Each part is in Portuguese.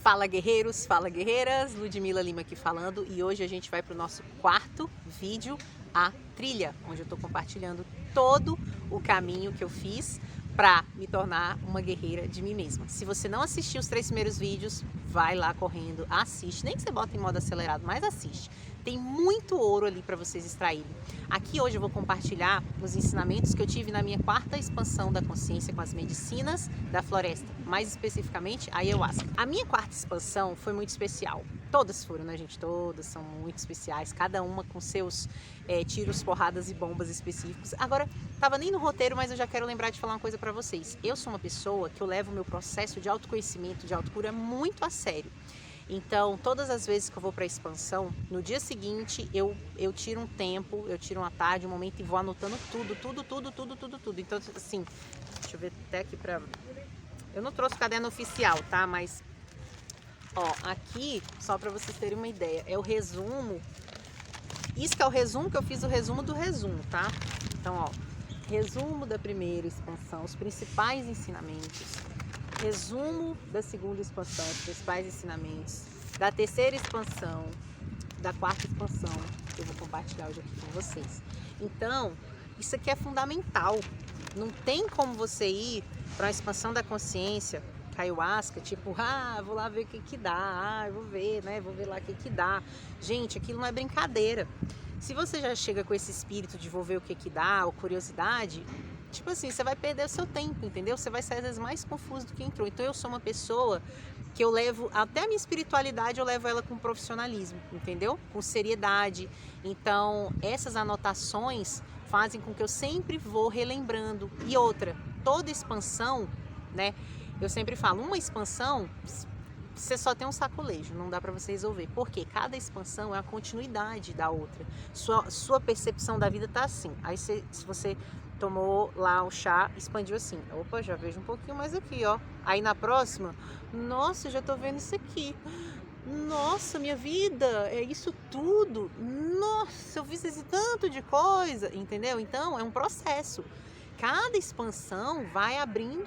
Fala guerreiros, fala guerreiras, Ludmila Lima aqui falando e hoje a gente vai para o nosso quarto vídeo, a trilha, onde eu estou compartilhando todo o caminho que eu fiz para me tornar uma guerreira de mim mesma. Se você não assistiu os 3 primeiros vídeos, vai lá correndo, assiste, nem que você bota em modo acelerado, mas assiste. Tem muito ouro ali para vocês extraírem. Aqui hoje eu vou compartilhar os ensinamentos que eu tive na minha 4ª expansão da consciência com as medicinas da floresta, mais especificamente a ayahuasca. A minha 4ª expansão foi muito especial. Todas foram, né, gente? Todas são muito especiais, cada uma com seus tiros, porradas e bombas específicos. Agora, tava nem no roteiro, mas eu já quero lembrar de falar uma coisa para vocês. Eu sou uma pessoa que eu levo o meu processo de autoconhecimento, de autocura muito a sério. Então, todas as vezes que eu vou para a expansão, no dia seguinte eu tiro um tempo, eu tiro uma tarde, um momento e vou anotando tudo. Então, assim, deixa eu ver até aqui pra... Eu não trouxe o caderno oficial, tá? Mas, ó, aqui, só para vocês terem uma ideia, é o resumo. Isso que é o resumo que eu fiz, o resumo do resumo, tá? Então, ó, resumo da primeira expansão, os principais ensinamentos. Resumo da 2ª expansão, os principais ensinamentos, da 3ª expansão, da 4ª expansão, que eu vou compartilhar hoje aqui com vocês. Então, isso aqui é fundamental. Não tem como você ir para uma expansão da consciência, ayahuasca, tipo, vou lá ver o que dá, vou ver, né, vou ver lá o que dá. Gente, aquilo não é brincadeira. Se você já chega com esse espírito de vou ver o que dá, ou curiosidade, tipo assim, você vai perder o seu tempo, entendeu? Você vai sair às vezes mais confuso do que entrou. Então eu sou uma pessoa que eu levo, até a minha espiritualidade eu levo ela com profissionalismo, entendeu? Com seriedade. Então essas anotações fazem com que eu sempre vou relembrando. E outra, toda expansão, né? Eu sempre falo, uma expansão, você só tem um sacolejo, não dá para você resolver. Porque cada expansão é a continuidade da outra. Sua percepção da vida tá assim. Aí se você tomou lá o chá, expandiu assim. Opa, já vejo um pouquinho mais aqui, ó. Aí na próxima, nossa, já tô vendo isso aqui. Nossa, minha vida, é isso tudo. Nossa, eu fiz esse tanto de coisa, entendeu? Então, é um processo. Cada expansão vai abrindo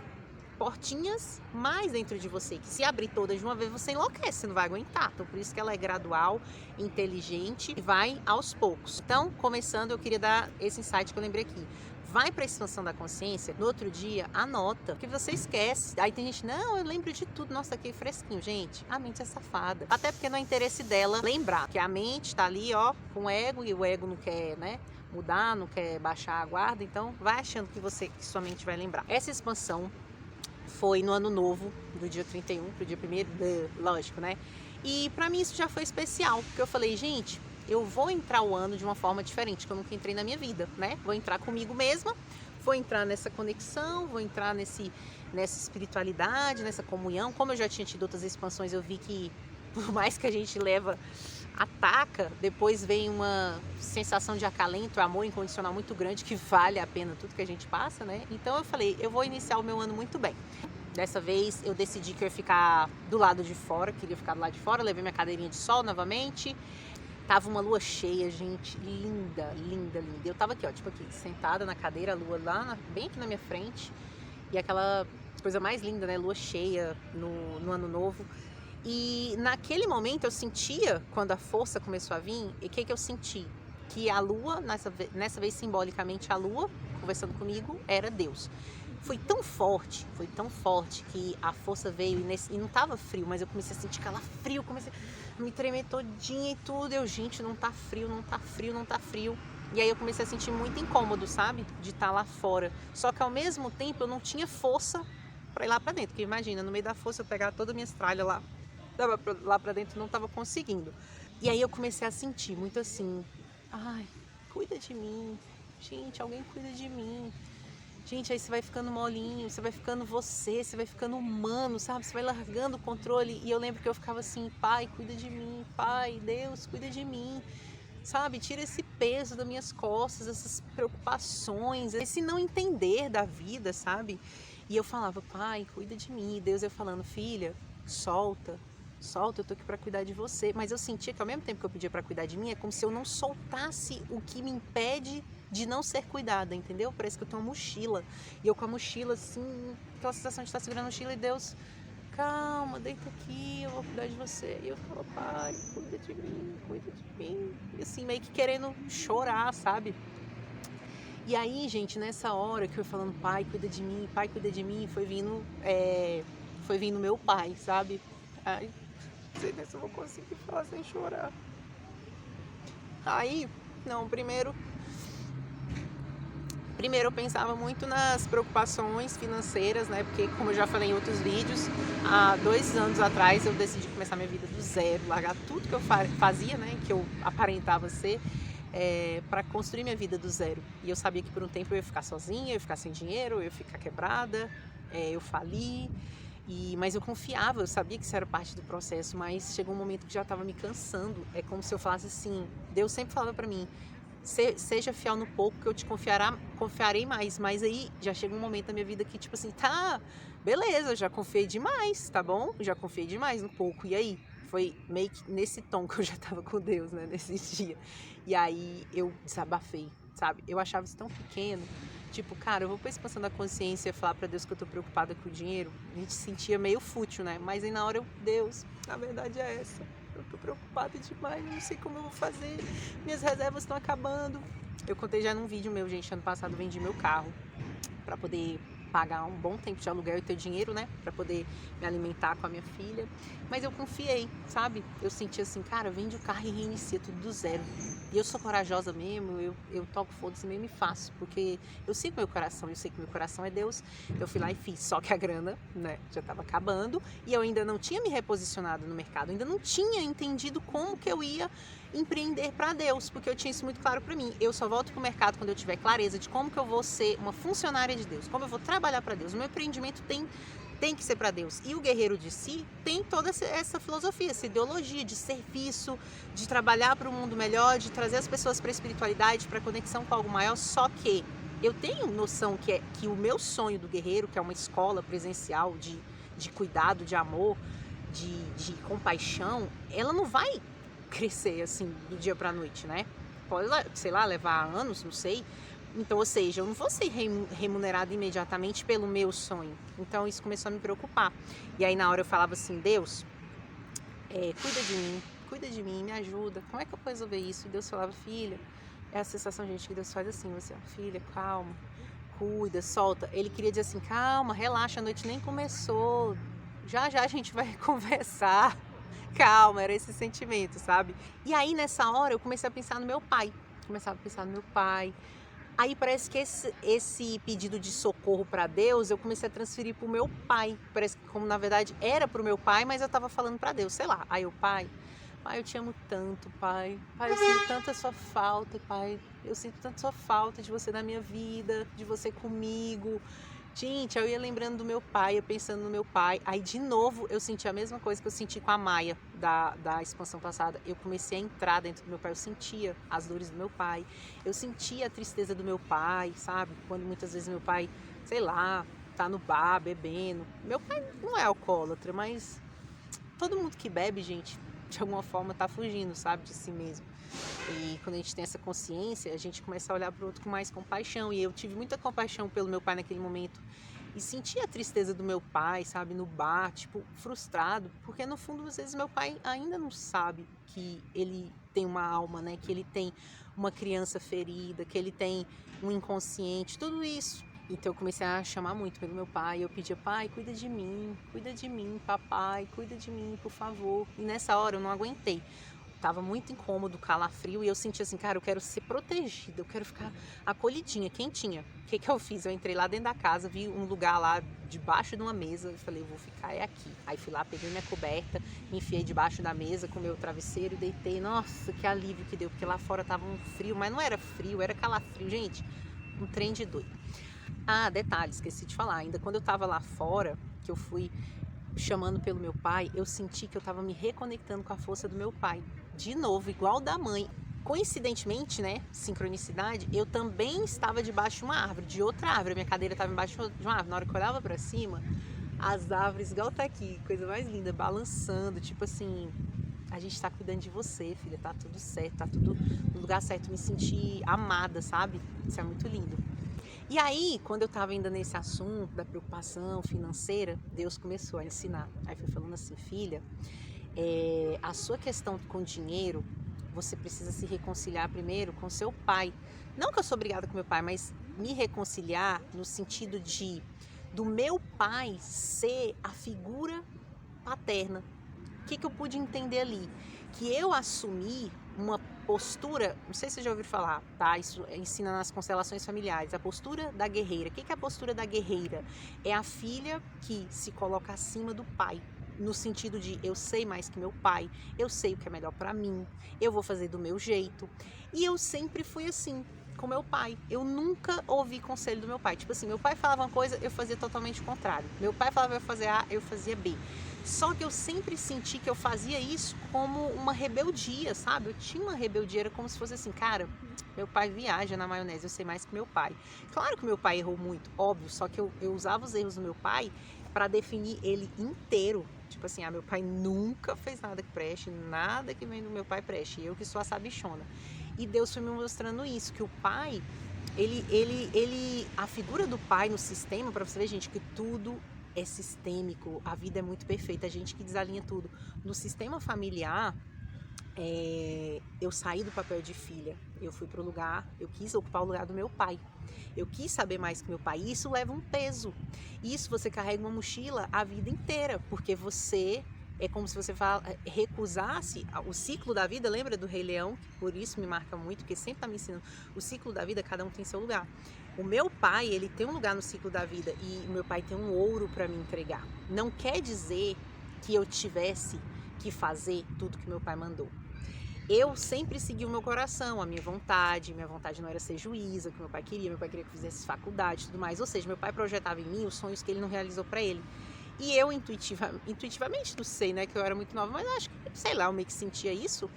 portinhas mais dentro de você, que se abrir todas de uma vez você enlouquece, você não vai aguentar. Então por isso que ela é gradual, inteligente e vai aos poucos. Então, começando, eu queria dar esse insight que eu lembrei aqui. Vai para a expansão da consciência, no outro dia, anota, que você esquece. Aí tem gente, não, eu lembro de tudo, nossa, que fresquinho. Gente, a mente é safada. Até porque não é interesse dela lembrar, que a mente tá ali, ó, com o ego, e o ego não quer, né, mudar, não quer baixar a guarda, então vai achando que sua mente vai lembrar. Essa expansão foi no ano novo, do dia 31 pro dia 1º, lógico, né? E pra mim isso já foi especial, porque eu falei, gente, eu vou entrar o ano de uma forma diferente, que eu nunca entrei na minha vida, né? Vou entrar comigo mesma, vou entrar nessa conexão, vou entrar nessa espiritualidade, nessa comunhão. Como eu já tinha tido outras expansões, eu vi que por mais que a gente ataca, depois vem uma sensação de acalento, amor incondicional muito grande, que vale a pena tudo que a gente passa, né? Então eu falei, eu vou iniciar o meu ano muito bem. Dessa vez eu decidi que eu ia ficar do lado de fora, queria ficar do lado de fora, levei minha cadeirinha de sol novamente. Tava uma lua cheia, gente, linda, linda, linda. Eu tava aqui, ó, tipo aqui, sentada na cadeira, a lua lá, bem aqui na minha frente. E aquela coisa mais linda, né, lua cheia no ano novo. E naquele momento eu sentia, quando a força começou a vir, e o que eu senti? Que a lua, nessa vez simbolicamente a lua, conversando comigo, era Deus. Foi tão forte que a força veio e não tava frio, mas eu comecei a sentir calafrio, comecei a me tremer todinha e tudo. Eu, gente, não tá frio, não tá frio, não tá frio. E aí eu comecei a sentir muito incômodo, sabe? De estar lá fora. Só que ao mesmo tempo eu não tinha força para ir lá para dentro. Porque imagina, no meio da força eu pegar toda a minha tralha lá pra dentro, não tava conseguindo. E aí eu comecei a sentir muito assim, ai, cuida de mim, gente, alguém cuida de mim. Gente, aí você vai ficando molinho, você vai ficando você vai ficando humano, sabe? Você vai largando o controle. E eu lembro que eu ficava assim, pai, cuida de mim, pai, Deus, cuida de mim. Sabe, tira esse peso das minhas costas, essas preocupações, esse não entender da vida, sabe? E eu falava, pai, cuida de mim. E Deus ia falando, filha, solta, eu tô aqui para cuidar de você. Mas eu sentia que ao mesmo tempo que eu pedia para cuidar de mim, é como se eu não soltasse o que me impede de não ser cuidada, entendeu? Parece que eu tenho uma mochila, e eu com a mochila assim, aquela sensação de estar segurando a mochila e Deus, calma, deita aqui, eu vou cuidar de você. E eu falava, pai, cuida de mim, cuida de mim. E assim, meio que querendo chorar, sabe? E aí, gente, nessa hora que eu falando, pai, cuida de mim, foi vindo meu pai, sabe? Ai, não sei nem se eu vou conseguir falar sem chorar. Aí, não, primeiro eu pensava muito nas preocupações financeiras, né? Porque, como eu já falei em outros vídeos, há 2 anos atrás eu decidi começar minha vida do zero, largar tudo que eu fazia, né? Que eu aparentava ser, para construir minha vida do zero. E eu sabia que por um tempo eu ia ficar sozinha, eu ia ficar sem dinheiro, eu ia ficar quebrada, eu fali. Mas eu confiava, eu sabia que isso era parte do processo, mas chegou um momento que já estava me cansando. É como se eu falasse assim, Deus sempre falava para mim, seja fiel no pouco que eu te confiarei mais. Mas aí já chega um momento da minha vida que tipo assim, tá, beleza, já confiei demais, tá bom? Já confiei demais no pouco, e aí? Foi meio que nesse tom que eu já tava com Deus, né, nesse dia. E aí eu desabafei, sabe? Eu achava isso tão pequeno. Tipo, cara, eu vou pôr a expansão da consciência e falar pra Deus que eu tô preocupada com o dinheiro. A gente se sentia meio fútil, né? Mas aí na hora Deus, a verdade é essa. Eu tô preocupada demais, não sei como eu vou fazer. Minhas reservas estão acabando. Eu contei já num vídeo meu, gente, ano passado eu vendi meu carro pra poder pagar um bom tempo de aluguel e ter dinheiro, né, pra poder me alimentar com a minha filha. Mas eu confiei, sabe? Eu senti assim, cara, vende o carro e reinicia tudo do zero. E eu sou corajosa mesmo, eu toco foda-se mesmo e faço, porque eu sigo meu coração, eu sei que meu coração é Deus. Eu fui lá e fiz, só que a grana, né, já tava acabando e eu ainda não tinha me reposicionado no mercado, ainda não tinha entendido como que eu ia empreender para Deus, porque eu tinha isso muito claro para mim. Eu só volto pro mercado quando eu tiver clareza de como que eu vou ser uma funcionária de Deus, como eu vou trabalhar para Deus. O meu empreendimento tem que ser para Deus. E o guerreiro de si tem toda essa filosofia, essa ideologia de serviço, de trabalhar para um mundo melhor, de trazer as pessoas para a espiritualidade, para a conexão com algo maior. Só que eu tenho noção que o meu sonho do guerreiro, que é uma escola presencial de cuidado, de amor, de compaixão, ela não vai crescer assim do dia para a noite, né? Pode, sei lá, levar anos, não sei. Então, ou seja, eu não vou ser remunerada imediatamente pelo meu sonho. Então, isso começou a me preocupar. E aí, na hora eu falava assim, Deus, cuida de mim, me ajuda. Como é que eu vou resolver isso? E Deus falava, filha, é a sensação, gente, que Deus faz assim, você, filha, calma, cuida, solta. Ele queria dizer assim, calma, relaxa, a noite nem começou. Já a gente vai conversar. Calma, era esse sentimento, sabe? E aí, nessa hora, eu comecei a pensar no meu pai. Começava a pensar no meu pai. Aí parece que esse pedido de socorro para Deus, eu comecei a transferir pro meu pai. Parece que como na verdade era pro meu pai, mas eu tava falando para Deus, sei lá. Aí o pai, eu te amo tanto, pai. Pai, eu sinto tanta sua falta, pai. Eu sinto tanto sua falta de você na minha vida, de você comigo. Gente, eu ia lembrando do meu pai, eu pensando no meu pai. Aí, de novo, eu senti a mesma coisa que eu senti com a Maia da expansão passada. Eu comecei a entrar dentro do meu pai, eu sentia as dores do meu pai. Eu sentia a tristeza do meu pai, sabe? Quando muitas vezes meu pai, sei lá, tá no bar, bebendo. Meu pai não é alcoólatra, mas todo mundo que bebe, gente, de alguma forma tá fugindo, sabe? De si mesmo. E quando a gente tem essa consciência, a gente começa a olhar para o outro com mais compaixão. E eu tive muita compaixão pelo meu pai naquele momento. E senti a tristeza do meu pai, sabe, no bar, tipo, frustrado. Porque no fundo, às vezes, meu pai ainda não sabe que ele tem uma alma, né? Que ele tem uma criança ferida, que ele tem um inconsciente, tudo isso. Então eu comecei a chamar muito pelo meu pai. Eu pedia, pai, cuida de mim, papai, cuida de mim, por favor. E nessa hora eu não aguentei. Tava muito incômodo, calafrio, e eu senti assim, cara, eu quero ser protegida, eu quero ficar acolhidinha, quentinha. O que eu fiz? Eu entrei lá dentro da casa, vi um lugar lá debaixo de uma mesa e falei, eu vou ficar aqui. Aí fui lá, peguei minha coberta, me enfiei debaixo da mesa com o meu travesseiro e deitei. Nossa, que alívio que deu, porque lá fora tava um frio, mas não era frio, era calafrio, gente, um trem de doido. Ah, detalhe, esqueci de falar, ainda quando eu tava lá fora, que eu fui chamando pelo meu pai, eu senti que eu tava me reconectando com a força do meu pai. De novo, igual da mãe. Coincidentemente, né, sincronicidade, eu também estava debaixo de uma árvore, de outra árvore. Minha cadeira estava embaixo de uma árvore. Na hora que eu olhava pra cima, as árvores, igual tá aqui, coisa mais linda, balançando, tipo assim, a gente tá cuidando de você, filha, tá tudo certo, tá tudo no lugar certo. Me senti amada, sabe? Isso é muito lindo. E aí, quando eu estava ainda nesse assunto da preocupação financeira, Deus começou a ensinar. Aí foi falando assim, filha, a sua questão com dinheiro, você precisa se reconciliar primeiro com seu pai. Não que eu sou obrigada com meu pai, mas me reconciliar no sentido do meu pai ser a figura paterna. O que eu pude entender ali? Que eu assumi uma postura, não sei se você já ouviu falar, tá? Isso ensina nas constelações familiares, a postura da guerreira. O que é a postura da guerreira? É a filha que se coloca acima do pai, no sentido de eu sei mais que meu pai, eu sei o que é melhor para mim, eu vou fazer do meu jeito. E eu sempre fui assim com meu pai. Eu nunca ouvi conselho do meu pai. Tipo assim, meu pai falava uma coisa, eu fazia totalmente o contrário. Meu pai falava eu fazer A, eu fazia B. Só que eu sempre senti que eu fazia isso como uma rebeldia, sabe? Eu tinha uma rebeldia, era como se fosse assim, cara, meu pai viaja na maionese, eu sei mais que meu pai. Claro que meu pai errou muito, óbvio, só que eu usava os erros do meu pai para definir ele inteiro. Tipo assim, meu pai nunca fez nada que preste, nada que vem do meu pai preste, eu que sou a sabichona. E Deus foi me mostrando isso, que o pai, a figura do pai no sistema, para você ver, gente, que tudo é sistêmico, a vida é muito perfeita, a gente que desalinha tudo. No sistema familiar, eu saí do papel de filha, eu fui pro lugar, eu quis ocupar o lugar do meu pai. Eu quis saber mais que meu pai, e isso leva um peso. Isso você carrega uma mochila a vida inteira, porque você é como se você recusasse o ciclo da vida. Lembra do Rei Leão? Por isso me marca muito, porque sempre está me ensinando. O ciclo da vida, cada um tem seu lugar. O meu pai, ele tem um lugar no ciclo da vida e o meu pai tem um ouro para me entregar. Não quer dizer que eu tivesse que fazer tudo que meu pai mandou. Eu sempre segui o meu coração, a minha vontade não era ser juíza, que meu pai queria que eu fizesse faculdade e tudo mais. Ou seja, meu pai projetava em mim os sonhos que ele não realizou para ele. E eu intuitivamente, não sei, né, que eu era muito nova, mas acho que, sei lá, eu meio que sentia isso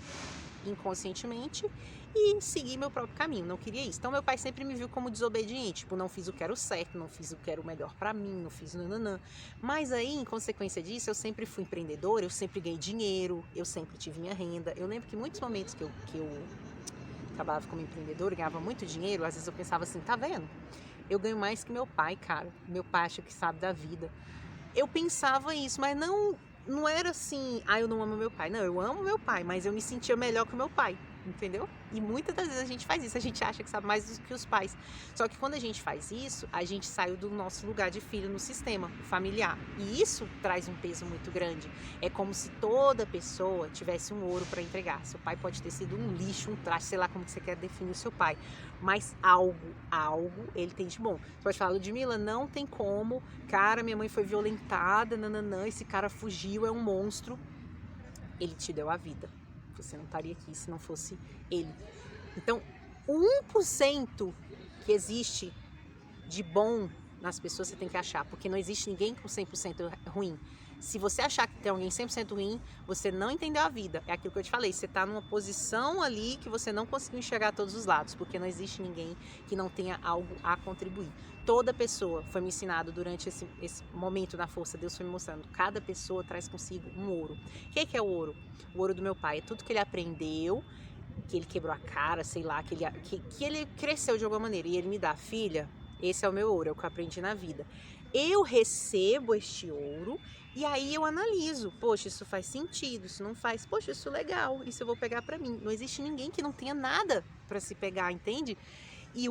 inconscientemente e segui meu próprio caminho, não queria isso. Então meu pai sempre me viu como desobediente, tipo, não fiz o que era o certo, não fiz o que era o melhor pra mim, não fiz nananã. Mas aí, em consequência disso, eu sempre fui empreendedora, eu sempre ganhei dinheiro, eu sempre tive minha renda. Eu lembro que muitos momentos que eu trabalhava como empreendedora, ganhava muito dinheiro, às vezes eu pensava assim, tá vendo? Eu ganho mais que meu pai, cara. Meu pai acha que sabe da vida. Eu pensava isso, mas não era assim, eu não amo meu pai. Não, eu amo meu pai, mas eu me sentia melhor que o meu pai, entendeu? E muitas das vezes a gente faz isso, a gente acha que sabe mais do que os pais. Só que quando a gente faz isso, a gente saiu do nosso lugar de filho no sistema familiar. E isso traz um peso muito grande. É como se toda pessoa tivesse um ouro para entregar. Seu pai pode ter sido um lixo, um traste, sei lá como que você quer definir o seu pai. Mas algo ele tem de bom. Você pode falar, Ludmila, não tem como, cara, minha mãe foi violentada, nananã, esse cara fugiu, é um monstro. Ele te deu a vida. Você não estaria aqui se não fosse ele. Então, o 1% que existe de bom nas pessoas você tem que achar, porque não existe ninguém com 100% ruim. Se você achar que tem alguém 100% ruim, você não entendeu a vida. É aquilo que eu te falei, você está numa posição ali que você não conseguiu enxergar todos os lados, porque não existe ninguém que não tenha algo a contribuir. Toda pessoa, foi me ensinado durante esse momento na força, Deus foi me mostrando, cada pessoa traz consigo um ouro. O que é o ouro? O ouro do meu pai é tudo que ele aprendeu, que ele quebrou a cara, sei lá, que ele cresceu de alguma maneira, e ele me dá, filha, esse é o meu ouro, é o que eu aprendi na vida. Eu recebo este ouro e aí eu analiso, poxa, isso faz sentido, isso não faz, poxa, isso é legal, isso eu vou pegar pra mim. Não existe ninguém que não tenha nada pra se pegar, entende? E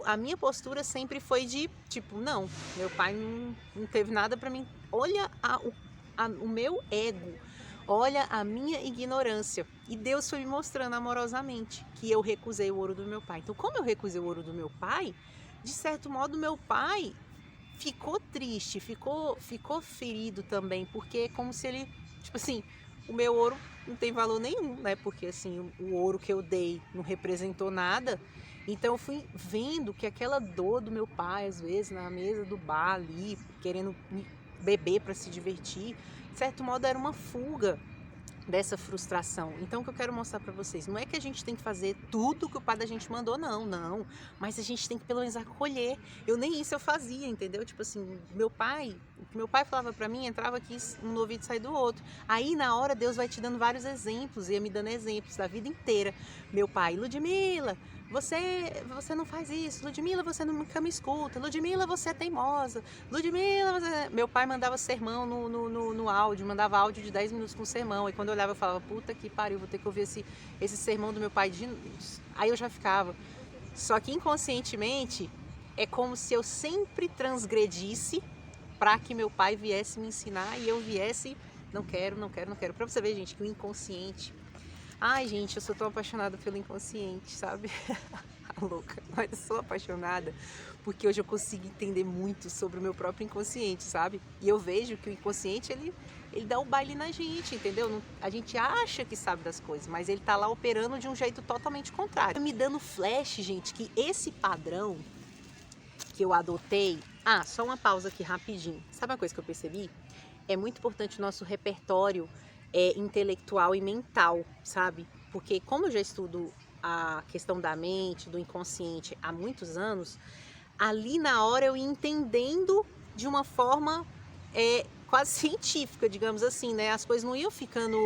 a minha postura sempre foi de, tipo, não, meu pai não teve nada pra mim. Olha o meu ego, olha a minha ignorância. E Deus foi me mostrando amorosamente que eu recusei o ouro do meu pai. Então, como eu recusei o ouro do meu pai, de certo modo, meu pai ficou triste, ficou ferido também, porque é como se ele, tipo assim, o meu ouro não tem valor nenhum, né? Porque assim, o ouro que eu dei não representou nada. Então eu fui vendo que aquela dor do meu pai, às vezes, na mesa do bar ali, querendo beber para se divertir, de certo modo era uma fuga dessa frustração. Então o que eu quero mostrar para vocês, não é que a gente tem que fazer tudo que o pai da gente mandou, não, mas a gente tem que pelo menos acolher. Eu nem isso eu fazia, entendeu? Tipo assim, o que meu pai falava para mim, entrava aqui um no ouvido e saía do outro. Aí na hora Deus vai te dando vários exemplos, ia me dando exemplos da vida inteira. Meu pai, Ludmila, você não faz isso, Ludmila, você nunca me escuta, Ludmila, você é teimosa, Ludmila, você... Meu pai mandava sermão no áudio, mandava áudio de 10 minutos com sermão, e quando eu olhava eu falava, puta que pariu, vou ter que ouvir esse sermão do meu pai. Aí eu já ficava. Só que inconscientemente é como se eu sempre transgredisse para que meu pai viesse me ensinar e eu viesse, não quero. Pra você ver, gente, que o inconsciente... Ai, gente, eu sou tão apaixonada pelo inconsciente, sabe? A louca. Mas eu sou apaixonada porque hoje eu consigo entender muito sobre o meu próprio inconsciente, sabe? E eu vejo que o inconsciente, ele dá o baile na gente, entendeu? A gente acha que sabe das coisas, mas ele tá lá operando de um jeito totalmente contrário. Me dando flash, gente, que esse padrão que eu adotei... Ah, só uma pausa aqui rapidinho. Sabe uma coisa que eu percebi? É muito importante o nosso repertório intelectual e mental, sabe? Porque como eu já estudo a questão da mente, do inconsciente há muitos anos, ali na hora eu ia entendendo de uma forma quase científica, digamos assim, né? As coisas não iam ficando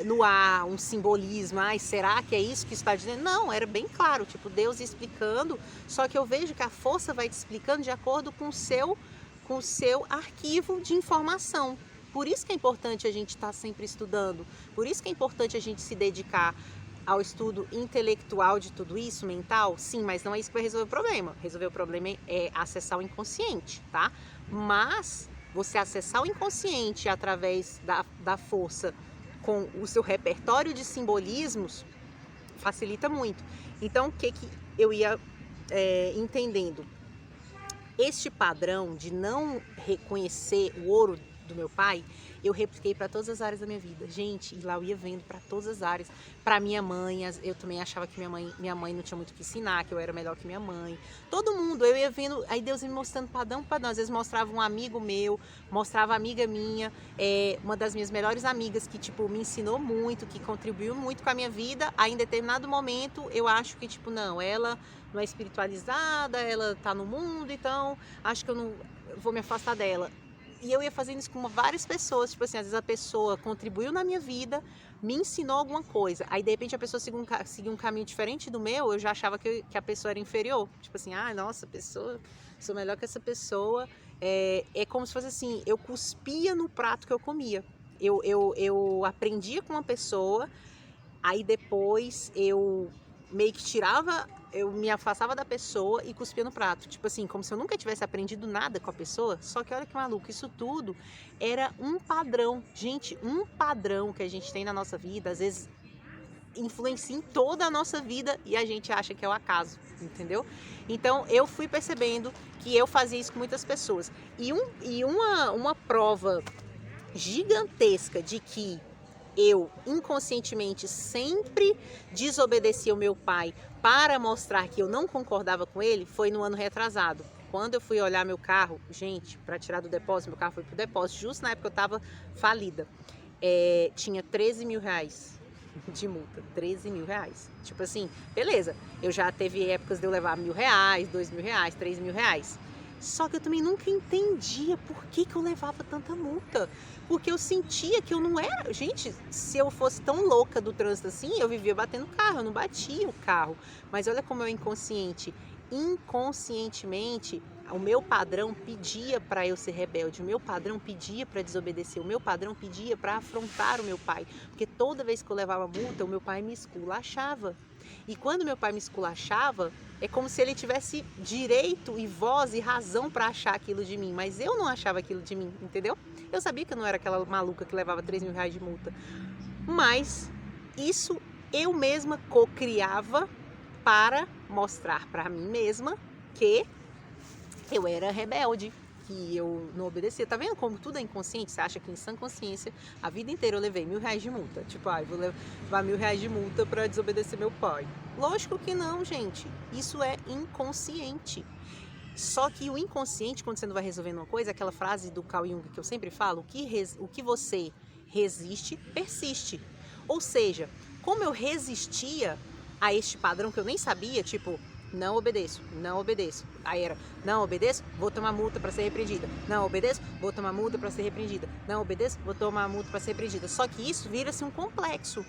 no ar, um simbolismo, ai, será que é isso que está dizendo? Não, era bem claro, tipo, Deus explicando, só que eu vejo que a força vai te explicando de acordo com o seu arquivo de informação. Por isso que é importante a gente estar sempre estudando, por isso que é importante a gente se dedicar ao estudo intelectual de tudo isso, mental, sim, mas não é isso que vai resolver o problema. Resolver o problema é acessar o inconsciente, tá? Mas você acessar o inconsciente através da força com o seu repertório de simbolismos facilita muito. Então, o que eu ia entendendo? Este padrão de não reconhecer o ouro do meu pai, eu repliquei para todas as áreas da minha vida. Gente, e lá eu ia vendo para todas as áreas. Para minha mãe, eu também achava que minha mãe não tinha muito o que ensinar, que eu era melhor que minha mãe. Todo mundo, eu ia vendo, aí Deus ia me mostrando padrão. Às vezes mostrava um amigo meu, mostrava amiga minha, uma das minhas melhores amigas que, tipo, me ensinou muito, que contribuiu muito com a minha vida. Aí, em determinado momento, eu acho que, tipo, não, ela não é espiritualizada, ela tá no mundo, então acho que eu vou me afastar dela. E eu ia fazendo isso com várias pessoas, tipo assim, às vezes a pessoa contribuiu na minha vida, me ensinou alguma coisa, aí de repente a pessoa seguiu um caminho diferente do meu, eu já achava que a pessoa era inferior, tipo assim, nossa, pessoa, sou melhor que essa pessoa, é como se fosse assim, eu cuspia no prato que eu comia, eu aprendia com uma pessoa, aí depois eu meio que eu me afastava da pessoa e cuspia no prato. Tipo assim, como se eu nunca tivesse aprendido nada com a pessoa. Só que olha que maluco, isso tudo era um padrão. Gente, um padrão que a gente tem na nossa vida, às vezes influencia em toda a nossa vida e a gente acha que é o acaso, entendeu? Então eu fui percebendo que eu fazia isso com muitas pessoas. E uma prova gigantesca de que eu inconscientemente sempre desobedecia o meu pai para mostrar que eu não concordava com ele, foi no ano retrasado. Quando eu fui olhar meu carro, gente, para tirar do depósito, meu carro foi pro depósito, justo na época eu estava falida. Tinha 13 mil reais de multa, 13 mil reais. Tipo assim, beleza, eu já teve épocas de eu levar R$1.000, R$2.000, R$3.000. Só que eu também nunca entendia por que eu levava tanta multa. Porque eu sentia que eu não era... Gente, se eu fosse tão louca do trânsito assim, eu vivia batendo carro, eu não batia o carro. Mas olha como eu inconsciente. Inconscientemente, o meu padrão pedia para eu ser rebelde, o meu padrão pedia para desobedecer, o meu padrão pedia para afrontar o meu pai. Porque toda vez que eu levava multa, o meu pai me esculachava. E quando meu pai me esculachava, é como se ele tivesse direito e voz e razão para achar aquilo de mim, mas eu não achava aquilo de mim, entendeu? Eu sabia que eu não era aquela maluca que levava 3 mil reais de multa, mas isso eu mesma cocriava para mostrar para mim mesma que eu era rebelde, que eu não obedecia. Tá vendo como tudo é inconsciente? Você acha que em sã consciência, a vida inteira eu levei R$1.000 de multa. Tipo, vou levar R$1.000 de multa para desobedecer meu pai. Lógico que não, gente. Isso é inconsciente. Só que o inconsciente, quando você não vai resolvendo uma coisa, aquela frase do Carl Jung que eu sempre falo, o que você resiste, persiste. Ou seja, como eu resistia a este padrão que eu nem sabia, tipo, não obedeço. Aí era, não obedeço, vou tomar multa para ser repreendida. Não obedeço, vou tomar multa para ser repreendida. Não obedeço, vou tomar multa para ser repreendida. Só que isso vira-se um complexo.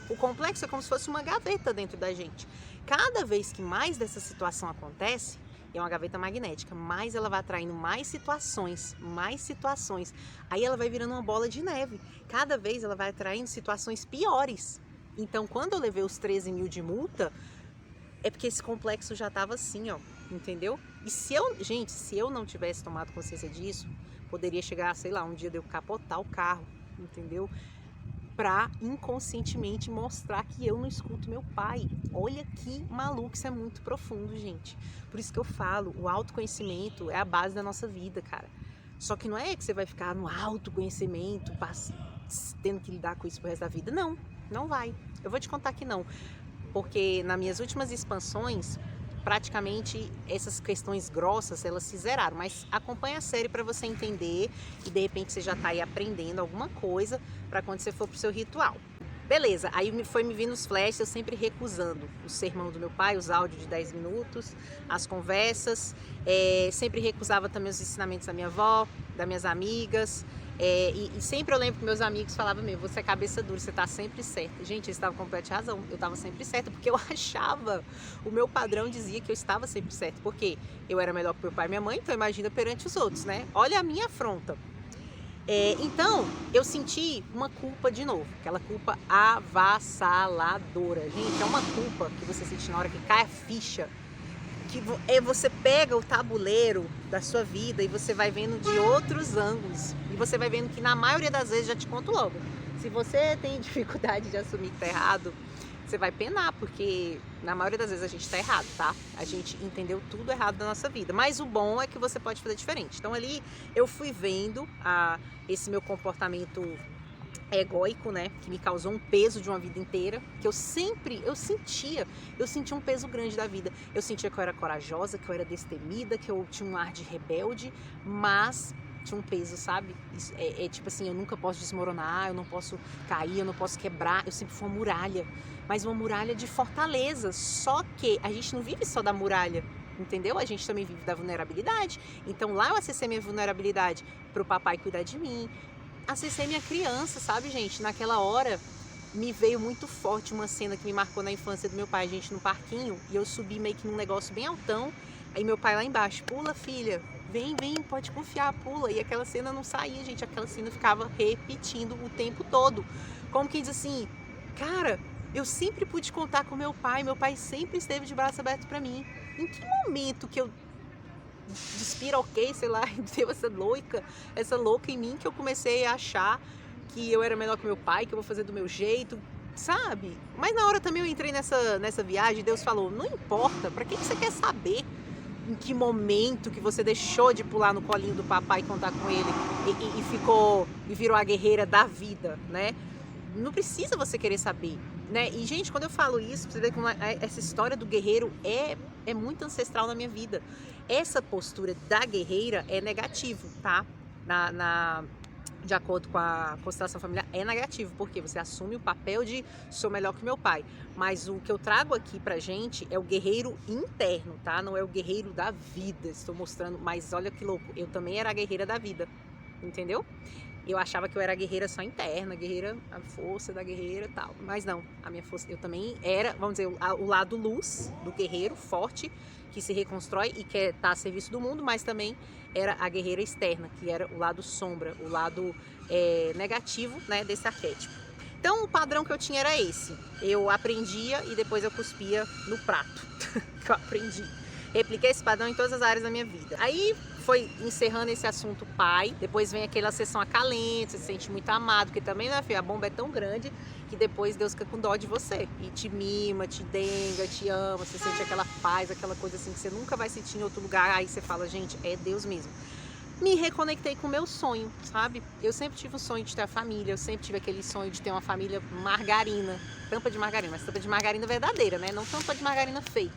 O complexo é como se fosse uma gaveta dentro da gente. Cada vez que mais dessa situação acontece, é uma gaveta magnética, mais ela vai atraindo mais situações. Aí ela vai virando uma bola de neve. Cada vez ela vai atraindo situações piores. Então, quando eu levei os 13 mil de multa, é porque esse complexo já estava assim, ó, entendeu? E se eu não tivesse tomado consciência disso, poderia chegar, sei lá, um dia de eu capotar o carro, entendeu? Pra inconscientemente mostrar que eu não escuto meu pai. Olha que maluco, isso é muito profundo, gente. Por isso que eu falo, o autoconhecimento é a base da nossa vida, cara. Só que não é que você vai ficar no autoconhecimento, tendo que lidar com isso pro resto da vida. Não, não vai. Eu vou te contar que não. Porque nas minhas últimas expansões, praticamente essas questões grossas, elas se zeraram. Mas acompanha a série para você entender e de repente você já está aí aprendendo alguma coisa para quando você for pro seu ritual. Beleza, aí foi me vindo os flashes, eu sempre recusando o sermão do meu pai, os áudios de 10 minutos, as conversas, sempre recusava também os ensinamentos da minha avó, das minhas amigas, e sempre eu lembro que meus amigos falavam mesmo, você é cabeça dura, você tá sempre certa. Gente, eles estavam com completa razão, eu estava sempre certa, porque eu achava, o meu padrão dizia que eu estava sempre certa, porque eu era melhor que meu pai e minha mãe, então imagina perante os outros, né? Olha a minha afronta. Então, eu senti uma culpa de novo, aquela culpa avassaladora. Gente, é uma culpa que você sente na hora que cai a ficha, que você pega o tabuleiro da sua vida e você vai vendo de outros ângulos. E você vai vendo que na maioria das vezes, já te conto logo, se você tem dificuldade de assumir que tá errado, você vai penar, porque na maioria das vezes a gente tá errado, tá? A gente entendeu tudo errado da nossa vida. Mas o bom é que você pode fazer diferente. Então ali eu fui vendo esse meu comportamento egóico, né? Que me causou um peso de uma vida inteira. Que eu sentia um peso grande da vida. Eu sentia que eu era corajosa, que eu era destemida, que eu tinha um ar de rebelde, mas tinha um peso, sabe? Tipo assim, eu nunca posso desmoronar, eu não posso cair, eu não posso quebrar. Eu sempre fui uma muralha, mas uma muralha de fortaleza. Só que a gente não vive só da muralha, entendeu? A gente também vive da vulnerabilidade. Então lá eu acessei minha vulnerabilidade pro papai cuidar de mim, acessei minha criança, sabe, gente? Naquela hora me veio muito forte uma cena que me marcou na infância do meu pai, a gente no parquinho, e eu subi meio que num negócio bem altão, aí meu pai lá embaixo, pula filha, vem, pode confiar, pula, e aquela cena não saía, gente, aquela cena ficava repetindo o tempo todo, como que diz assim, cara, eu sempre pude contar com meu pai sempre esteve de braço aberto pra mim, em que momento que eu despiroquei, sei lá, deu essa louca em mim que eu comecei a achar que eu era melhor que meu pai, que eu vou fazer do meu jeito, sabe? Mas na hora também eu entrei nessa viagem, Deus falou, não importa, pra que você quer saber em que momento que você deixou de pular no colinho do papai e contar com ele e virou a guerreira da vida, né? Não precisa você querer saber, né? E, gente, quando eu falo isso, você vê que essa história do guerreiro é muito ancestral na minha vida. Essa postura da guerreira é negativo, tá? De acordo com a constelação familiar, é negativo, porque você assume o papel de sou melhor que meu pai. Mas o que eu trago aqui pra gente é o guerreiro interno, tá? Não é o guerreiro da vida. Estou mostrando, mas olha que louco, eu também era a guerreira da vida, entendeu? Eu achava que eu era a guerreira só interna, a força da guerreira e tal. Mas não, a minha força, eu também era, vamos dizer, o lado luz do guerreiro forte, que se reconstrói e quer estar a serviço do mundo, mas também era a guerreira externa, que era o lado sombra, o lado negativo, né, desse arquétipo. Então o padrão que eu tinha era esse. Eu aprendia e depois eu cuspia no prato que eu aprendi. Repliquei esse padrão em todas as áreas da minha vida. Aí foi encerrando esse assunto pai, depois vem aquela sessão acalente, você se sente muito amado, porque também, né, filha, a bomba é tão grande que depois Deus fica com dó de você e te mima, te denga, te ama, você sente aquela paz, aquela coisa assim que você nunca vai sentir em outro lugar, aí você fala, gente, é Deus mesmo. Me reconectei com o meu sonho, sabe? Eu sempre tive um sonho de ter a família, eu sempre tive aquele sonho de ter uma família margarina, tampa de margarina, mas tampa de margarina verdadeira, né? Não tampa de margarina fake.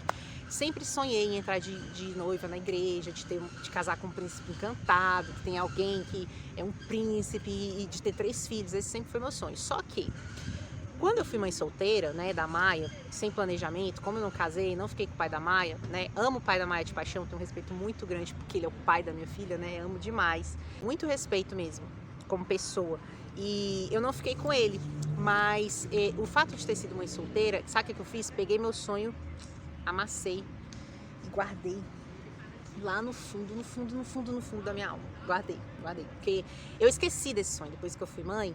Sempre sonhei em entrar de noiva na igreja, de casar com um príncipe encantado, que tem alguém que é um príncipe e de ter 3 filhos. Esse sempre foi meu sonho. Só que, quando eu fui mãe solteira, né, da Maia, sem planejamento, como eu não casei, não fiquei com o pai da Maia, né, amo o pai da Maia de paixão, tenho um respeito muito grande porque ele é o pai da minha filha, né, amo demais. Muito respeito mesmo, como pessoa. E eu não fiquei com ele. Mas o fato de ter sido mãe solteira, sabe o que eu fiz? Peguei meu sonho, amassei e guardei lá no fundo, no fundo, no fundo, no fundo da minha alma. Guardei. Porque eu esqueci desse sonho depois que eu fui mãe.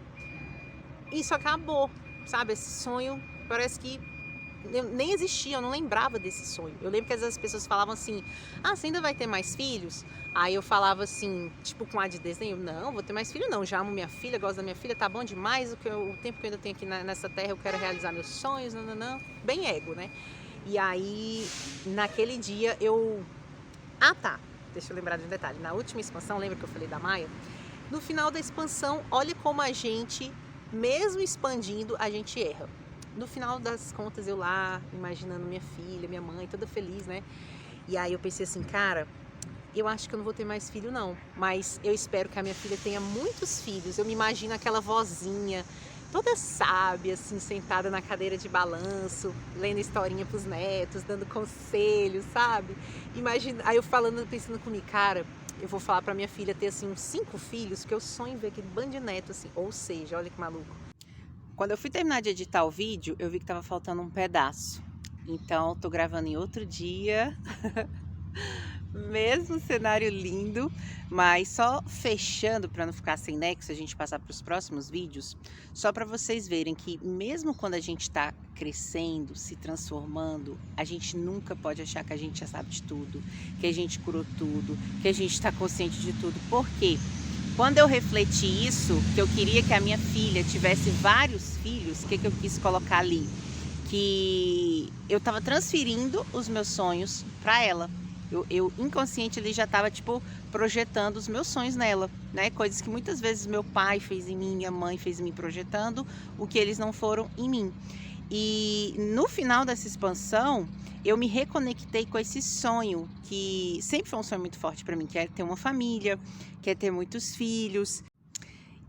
Isso acabou, sabe? Esse sonho parece que nem existia, eu não lembrava desse sonho. Eu lembro que às vezes as pessoas falavam assim, você ainda vai ter mais filhos? Aí eu falava assim, tipo com ar de desdém, não, vou ter mais filho não, já amo minha filha, gosto da minha filha, tá bom demais, o tempo que eu ainda tenho aqui nessa terra eu quero realizar meus sonhos, não, bem ego, né? E aí, naquele dia deixa eu lembrar de um detalhe, na última expansão, lembra que eu falei da Maia? No final da expansão, olha como a gente, mesmo expandindo, a gente erra. No final das contas, eu lá, imaginando minha filha, minha mãe, toda feliz, né? E aí eu pensei assim, cara, eu acho que eu não vou ter mais filho não, mas eu espero que a minha filha tenha muitos filhos. Eu me imagino aquela vozinha, toda sábia, assim, sentada na cadeira de balanço, lendo historinha pros netos, dando conselhos, sabe? Aí eu pensando comigo, cara, eu vou falar pra minha filha ter, assim, uns 5 filhos, porque eu sonho em ver aquele bando de neto, assim. Ou seja, olha que maluco. Quando eu fui terminar de editar o vídeo, eu vi que tava faltando um pedaço. Então, tô gravando em outro dia. Mesmo cenário lindo, mas só fechando para não ficar sem nexo, a gente passar para os próximos vídeos, só para vocês verem que mesmo quando a gente está crescendo, se transformando, a gente nunca pode achar que a gente já sabe de tudo, que a gente curou tudo, que a gente está consciente de tudo. Por quê? Quando eu refleti isso, que eu queria que a minha filha tivesse vários filhos, o que eu quis colocar ali? Que eu estava transferindo os meus sonhos para ela. Eu inconsciente ali já estava tipo projetando os meus sonhos nela, né? Coisas que muitas vezes meu pai fez em mim, minha mãe fez em mim, projetando o que eles não foram em mim. E no final dessa expansão, eu me reconectei com esse sonho que sempre foi um sonho muito forte para mim, que é ter uma família, que é ter muitos filhos.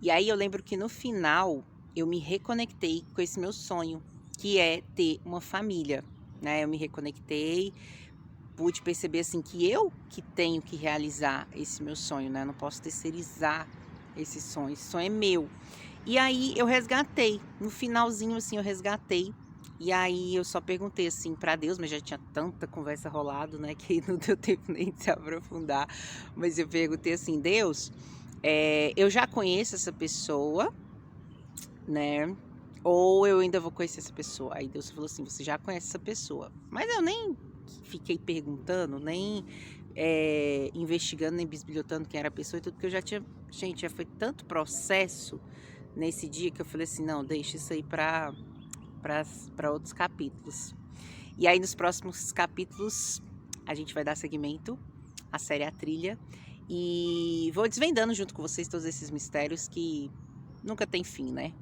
E aí eu lembro que no final eu me reconectei com esse meu sonho, que é ter uma família, né? Eu me reconectei, pude perceber assim que eu que tenho que realizar esse meu sonho, né? Eu não posso terceirizar esse sonho é meu. E aí eu resgatei, no finalzinho assim eu resgatei. E aí eu só perguntei assim para Deus, mas já tinha tanta conversa rolado, né, que não deu tempo nem de se aprofundar. Mas eu perguntei assim, Deus, eu já conheço essa pessoa, né? Ou eu ainda vou conhecer essa pessoa? Aí Deus falou assim, você já conhece essa pessoa. Mas eu nem fiquei perguntando, nem investigando, nem bisbilhotando quem era a pessoa e tudo, porque eu já tinha... Gente, já foi tanto processo nesse dia que eu falei assim, não, deixa isso aí para outros capítulos. E aí nos próximos capítulos a gente vai dar seguimento à série A Trilha e vou desvendando junto com vocês todos esses mistérios que nunca tem fim, né?